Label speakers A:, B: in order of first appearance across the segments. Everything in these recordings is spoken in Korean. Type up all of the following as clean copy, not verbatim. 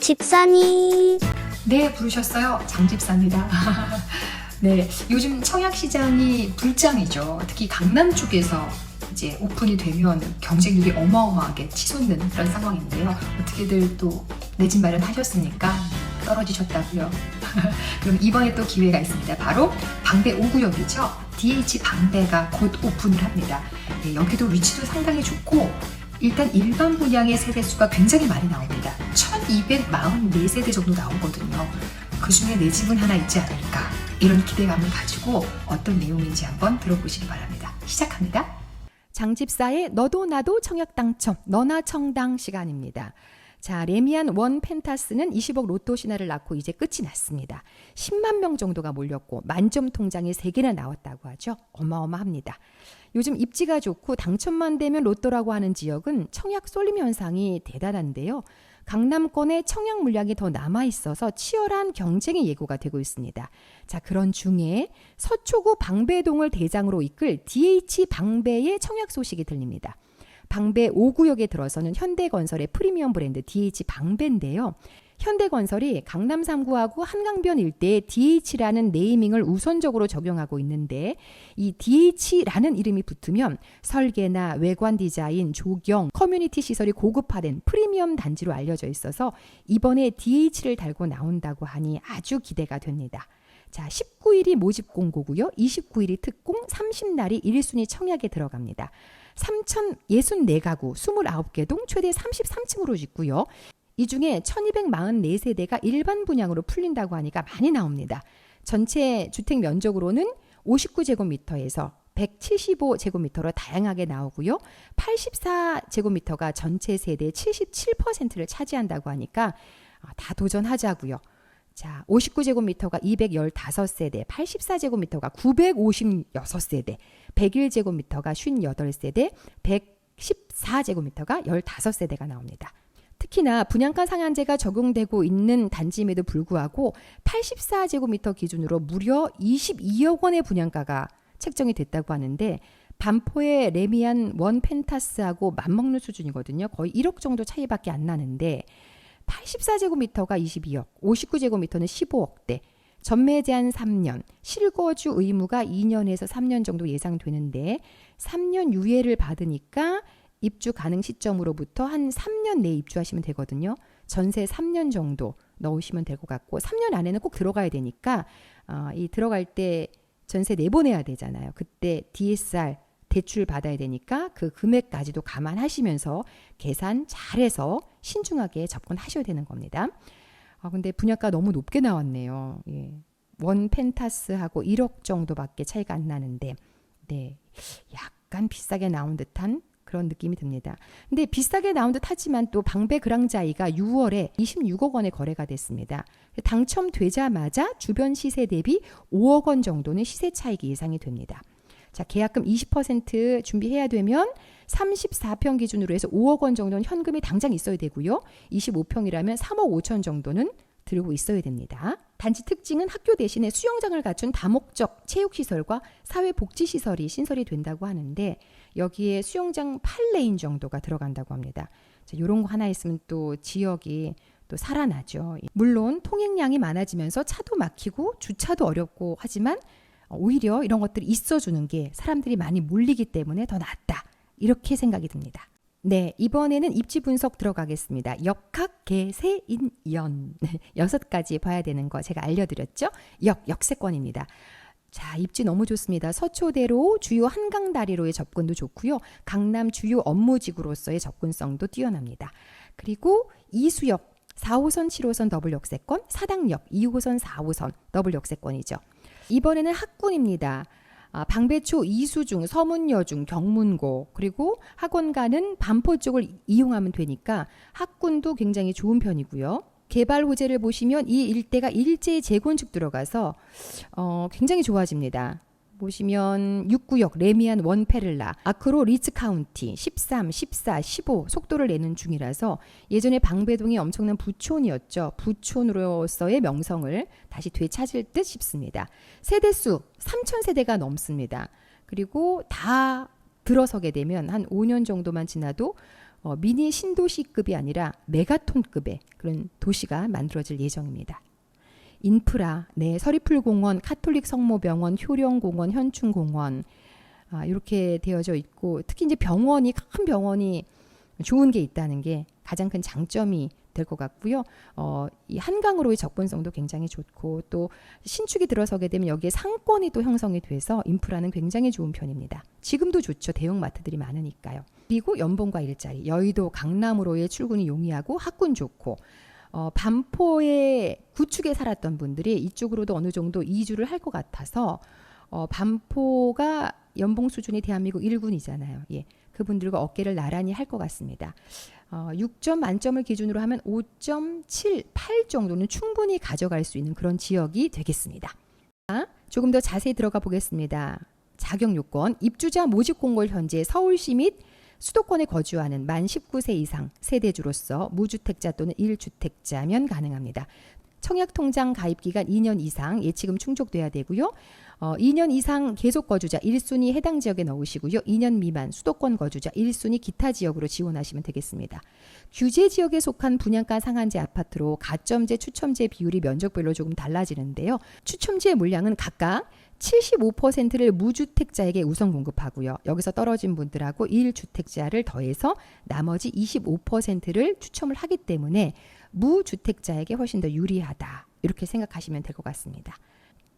A: 집사님.
B: 네, 부르셨어요. 장집사입니다. 네, 요즘 청약시장이 불장이죠. 특히 강남 쪽에서 이제 오픈이 되면 경쟁률이 어마어마하게 치솟는 그런 상황인데요. 어떻게들 또 내 집 마련하셨습니까? 떨어지셨다고요? 그럼 이번에 또 기회가 있습니다. 바로 방배 5구역이죠. DH 방배가 곧 오픈을 합니다. 네, 여기도 위치도 상당히 좋고 일단 일반 분양의 세대수가 굉장히 많이 나옵니다. 1244세대 정도 나오거든요. 그 중에 내 집은 하나 있지 않을까, 이런 기대감을 가지고 어떤 내용인지 한번 들어보시기 바랍니다. 시작합니다.
C: 장집사의 너도 나도 청약 당첨, 너나 청당 시간입니다. 자, 레미안 원 펜타스는 20억 로또 신화를 낳고 이제 끝이 났습니다. 10만 명 정도가 몰렸고 만점 통장이 3개나 나왔다고 하죠. 어마어마합니다. 요즘 입지가 좋고 당첨만 되면 로또라고 하는 지역은 청약 쏠림 현상이 대단한데요. 강남권에 청약 물량이 더 남아있어서 치열한 경쟁이 예고가 되고 있습니다. 자, 그런 중에 서초구 방배동을 대장으로 이끌 DH 방배의 청약 소식이 들립니다. 방배 5구역에 들어서는 현대건설의 프리미엄 브랜드 DH 방배인데요. 현대건설이 강남 3구하고 한강변 일대에 DH라는 네이밍을 우선적으로 적용하고 있는데, 이 DH라는 이름이 붙으면 설계나 외관 디자인, 조경, 커뮤니티 시설이 고급화된 프리미엄 단지로 알려져 있어서 이번에 DH를 달고 나온다고 하니 아주 기대가 됩니다. 자, 19일이 모집 공고고요. 29일이 특공, 30날이 1순위 청약에 들어갑니다. 3,064가구, 29개 동, 최대 33층으로 짓고요. 이 중에 1244세대가 일반 분양으로 풀린다고 하니까 많이 나옵니다. 전체 주택 면적으로는 59제곱미터에서 175제곱미터로 다양하게 나오고요. 84제곱미터가 전체 세대의 77%를 차지한다고 하니까 다 도전하자고요. 자, 59제곱미터가 215세대, 84제곱미터가 956세대, 101제곱미터가 58세대, 114제곱미터가 15세대가 나옵니다. 특히나 분양가 상한제가 적용되고 있는 단지임에도 불구하고 84제곱미터 기준으로 무려 22억 원의 분양가가 책정이 됐다고 하는데, 반포의 레미안 원 펜타스하고 맞먹는 수준이거든요. 거의 1억 정도 차이밖에 안 나는데 84제곱미터가 22억, 59제곱미터는 15억대, 전매 제한 3년, 실거주 의무가 2년에서 3년 정도 예상되는데 3년 유예를 받으니까 입주 가능 시점으로부터 한 3년 내에 입주하시면 되거든요. 전세 3년 정도 넣으시면 될 것 같고, 3년 안에는 꼭 들어가야 되니까 이 들어갈 때 전세 내보내야 되잖아요. 그때 DSR 대출 받아야 되니까 그 금액까지도 감안하시면서 계산 잘해서 신중하게 접근하셔야 되는 겁니다. 근데 분양가 너무 높게 나왔네요. 예. 원 펜타스하고 1억 정도밖에 차이가 안 나는데, 네, 약간 비싸게 나온 듯한 그런 느낌이 듭니다. 근데 비싸게 나온 듯 하지만 또 방배 그랑자이가 6월에 26억 원에 거래가 됐습니다. 당첨되자마자 주변 시세 대비 5억 원 정도는 시세 차익이 예상이 됩니다. 자, 계약금 20% 준비해야 되면 34평 기준으로 해서 5억 원 정도는 현금이 당장 있어야 되고요. 25평이라면 3억 5천 정도는 들고 있어야 됩니다. 단지 특징은 학교 대신에 수영장을 갖춘 다목적 체육시설과 사회복지시설이 신설이 된다고 하는데, 여기에 수영장 8레인 정도가 들어간다고 합니다. 이런 거 하나 있으면 또 지역이 또 살아나죠. 물론 통행량이 많아지면서 차도 막히고 주차도 어렵고 하지만 오히려 이런 것들이 있어주는 게 사람들이 많이 몰리기 때문에 더 낫다, 이렇게 생각이 듭니다. 네, 이번에는 입지 분석 들어가겠습니다. 역학, 개세, 인연 6가지 봐야 되는 거 제가 알려드렸죠. 역세권입니다. 자, 입지 너무 좋습니다. 서초대로 주요 한강다리로의 접근도 좋고요. 강남 주요 업무지구로서의 접근성도 뛰어납니다. 그리고 이수역 4호선, 7호선 더블 역세권, 사당역 2호선, 4호선 더블 역세권이죠. 이번에는 학군입니다. 방배초 이수중, 서문여중, 경문고, 그리고 학원가는 반포 쪽을 이용하면 되니까 학군도 굉장히 좋은 편이고요. 개발 호재를 보시면 이 일대가 일제 재건축 들어가서 굉장히 좋아집니다. 보시면 6구역 레미안 원페를라, 아크로 리츠카운티 13, 14, 15 속도를 내는 중이라서 예전에 방배동이 엄청난 부촌이었죠. 부촌으로서의 명성을 다시 되찾을 듯 싶습니다. 세대수 3,000세대가 넘습니다. 그리고 다 들어서게 되면 한 5년 정도만 지나도 미니 신도시급이 아니라 메가톤급의 그런 도시가 만들어질 예정입니다. 인프라, 네, 서리풀공원, 카톨릭 성모병원, 효령공원, 현충공원 이렇게 되어져 있고 특히 이제 병원이 큰 병원이 좋은 게 있다는 게 가장 큰 장점이 될 것 같고요. 이 한강으로의 접근성도 굉장히 좋고 또 신축이 들어서게 되면 여기에 상권이 또 형성이 돼서 인프라는 굉장히 좋은 편입니다. 지금도 좋죠. 대형마트들이 많으니까요. 그리고 연봉과 일자리, 여의도 강남으로의 출근이 용이하고 학군 좋고 반포의 구축에 살았던 분들이 이쪽으로도 어느 정도 이주를 할 것 같아서 반포가 연봉 수준이 대한민국 1군이잖아요. 예, 그분들과 어깨를 나란히 할 것 같습니다. 6점 만점을 기준으로 하면 5.78 정도는 충분히 가져갈 수 있는 그런 지역이 되겠습니다. 조금 더 자세히 들어가 보겠습니다. 자격 요건, 입주자 모집 공고를 현재 서울시 및 수도권에 거주하는 만 19세 이상 세대주로서 무주택자 또는 1주택자면 가능합니다. 청약통장 가입기간 2년 이상 예치금 충족돼야 되고요. 2년 이상 계속 거주자 1순위 해당 지역에 넣으시고요. 2년 미만 수도권 거주자 1순위 기타 지역으로 지원하시면 되겠습니다. 규제 지역에 속한 분양가 상한제 아파트로 가점제, 추첨제 비율이 면적별로 조금 달라지는데요. 추첨제 물량은 각각 75%를 무주택자에게 우선 공급하고요. 여기서 떨어진 분들하고 1주택자를 더해서 나머지 25%를 추첨을 하기 때문에 무주택자에게 훨씬 더 유리하다. 이렇게 생각하시면 될 것 같습니다.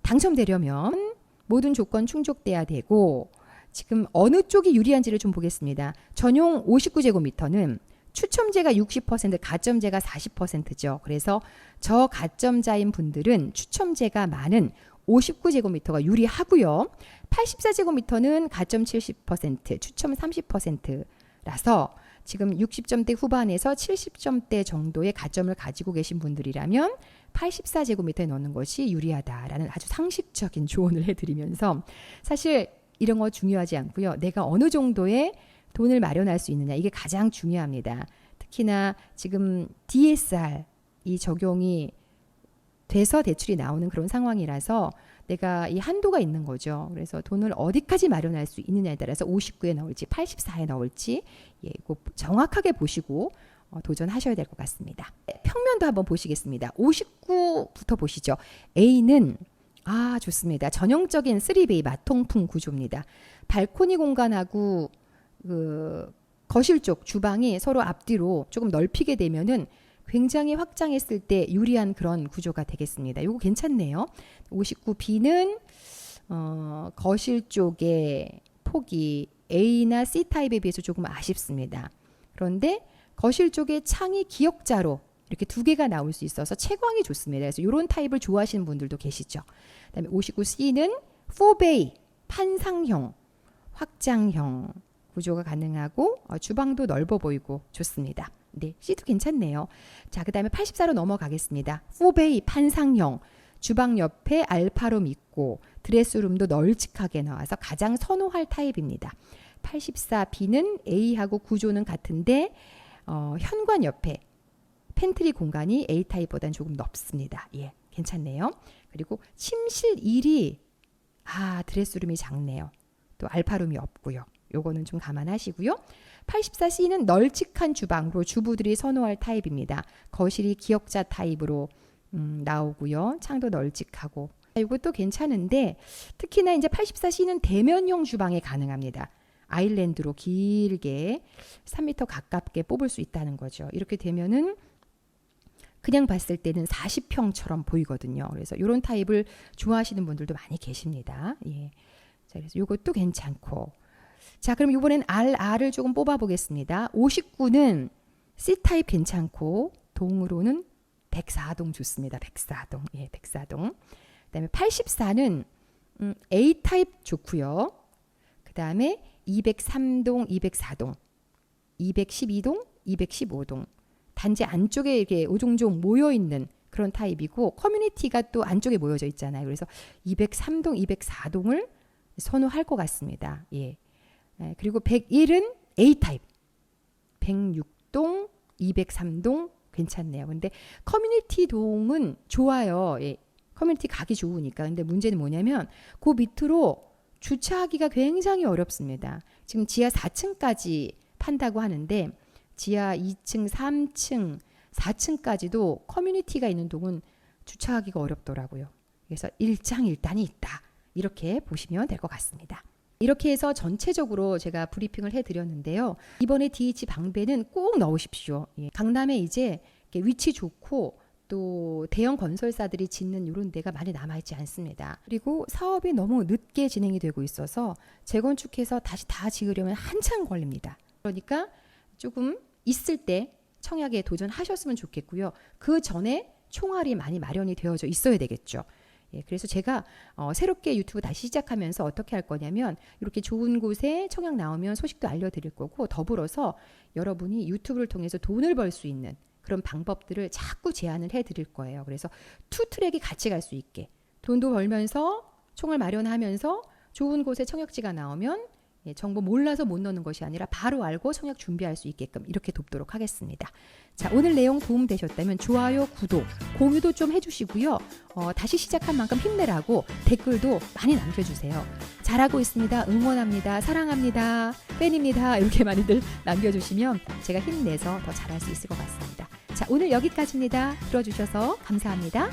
C: 당첨되려면 모든 조건 충족돼야 되고 지금 어느 쪽이 유리한지를 좀 보겠습니다. 전용 59제곱미터는 추첨제가 60%, 가점제가 40%죠. 그래서 저가점자인 분들은 추첨제가 많은 59제곱미터가 유리하고요. 84제곱미터는 가점 70%, 추첨 30%라서 지금 60점대 후반에서 70점대 정도의 가점을 가지고 계신 분들이라면 84제곱미터에 넣는 것이 유리하다라는 아주 상식적인 조언을 해드리면서 사실 이런 거 중요하지 않고요. 내가 어느 정도의 돈을 마련할 수 있느냐 이게 가장 중요합니다. 특히나 지금 DSR 이 적용이 돼서 대출이 나오는 그런 상황이라서 내가 이 한도가 있는 거죠. 그래서 돈을 어디까지 마련할 수 있느냐에 따라서 59에 넣을지 84에 넣을지 꼭 정확하게 보시고 도전하셔야 될 것 같습니다. 평면도 한번 보시겠습니다. 59부터 보시죠. A는 좋습니다. 전형적인 3베이 마통풍 구조입니다. 발코니 공간하고 거실 쪽 주방이 서로 앞뒤로 조금 넓히게 되면은 굉장히 확장했을 때 유리한 그런 구조가 되겠습니다. 이거 괜찮네요. 59B는 거실 쪽의 폭이 A나 C타입에 비해서 조금 아쉽습니다. 그런데 거실 쪽에 창이 기역자로 이렇게 두 개가 나올 수 있어서 채광이 좋습니다. 그래서 이런 타입을 좋아하시는 분들도 계시죠. 그다음에 59C는 4베이 판상형, 확장형 구조가 가능하고 주방도 넓어 보이고 좋습니다. 네, C도 괜찮네요. 자, 그 다음에 84로 넘어가겠습니다. 4베이 판상형, 주방 옆에 알파룸 있고 드레스룸도 널찍하게 나와서 가장 선호할 타입입니다. 84B는 A하고 구조는 같은데 현관 옆에 팬트리 공간이 A타입보다는 조금 넓습니다. 예, 괜찮네요. 그리고 침실 1이 드레스룸이 작네요. 또 알파룸이 없고요. 요거는 좀 감안하시고요. 84C는 널찍한 주방으로 주부들이 선호할 타입입니다. 거실이 기역자 타입으로 나오고요. 창도 널찍하고. 이것도 괜찮은데 특히나 이제 84C는 대면형 주방에 가능합니다. 아일랜드로 길게 3m 가깝게 뽑을 수 있다는 거죠. 이렇게 되면은 그냥 봤을 때는 40평처럼 보이거든요. 그래서 이런 타입을 좋아하시는 분들도 많이 계십니다. 예. 자, 그래서 이것도 괜찮고. 자, 그럼 이번엔 RR을 조금 뽑아보겠습니다. 59는 C타입 괜찮고 동으로는 104동 좋습니다. 104동. 예, 104동. 그다음에 84는 A타입 좋고요. 그다음에 203동, 204동, 212동, 215동. 단지 안쪽에 이렇게 오종종 모여있는 그런 타입이고 커뮤니티가 또 안쪽에 모여져 있잖아요. 그래서 203동, 204동을 선호할 것 같습니다. 예. 그리고 101은 A타입. 106동, 203동 괜찮네요. 근데 커뮤니티 동은 좋아요. 예. 커뮤니티 가기 좋으니까. 근데 문제는 뭐냐면 그 밑으로 주차하기가 굉장히 어렵습니다. 지금 지하 4층까지 판다고 하는데 지하 2층, 3층, 4층까지도 커뮤니티가 있는 동은 주차하기가 어렵더라고요. 그래서 일장일단이 있다. 이렇게 보시면 될 것 같습니다. 이렇게 해서 전체적으로 제가 브리핑을 해드렸는데요. 이번에 DH 방배는 꼭 넣으십시오. 예. 강남에 이제 위치 좋고 또 대형 건설사들이 짓는 이런 데가 많이 남아있지 않습니다. 그리고 사업이 너무 늦게 진행이 되고 있어서 재건축해서 다시 다 지으려면 한참 걸립니다. 그러니까 조금 있을 때 청약에 도전하셨으면 좋겠고요. 그 전에 총알이 많이 마련이 되어져 있어야 되겠죠. 예, 그래서 제가 새롭게 유튜브 다시 시작하면서 어떻게 할 거냐면 이렇게 좋은 곳에 청약 나오면 소식도 알려드릴 거고 더불어서 여러분이 유튜브를 통해서 돈을 벌 수 있는 그런 방법들을 자꾸 제안을 해드릴 거예요. 그래서 투 트랙이 같이 갈 수 있게 돈도 벌면서 총을 마련하면서 좋은 곳에 청약지가 나오면 예, 정보 몰라서 못 넣는 것이 아니라 바로 알고 청약 준비할 수 있게끔 이렇게 돕도록 하겠습니다. 자, 오늘 내용 도움 되셨다면 좋아요, 구독, 공유도 좀 해주시고요. 다시 시작한 만큼 힘내라고 댓글도 많이 남겨주세요. 잘하고 있습니다. 응원합니다. 사랑합니다. 팬입니다. 이렇게 많이들 남겨주시면 제가 힘내서 더 잘할 수 있을 것 같습니다. 자, 오늘 여기까지입니다. 들어주셔서 감사합니다.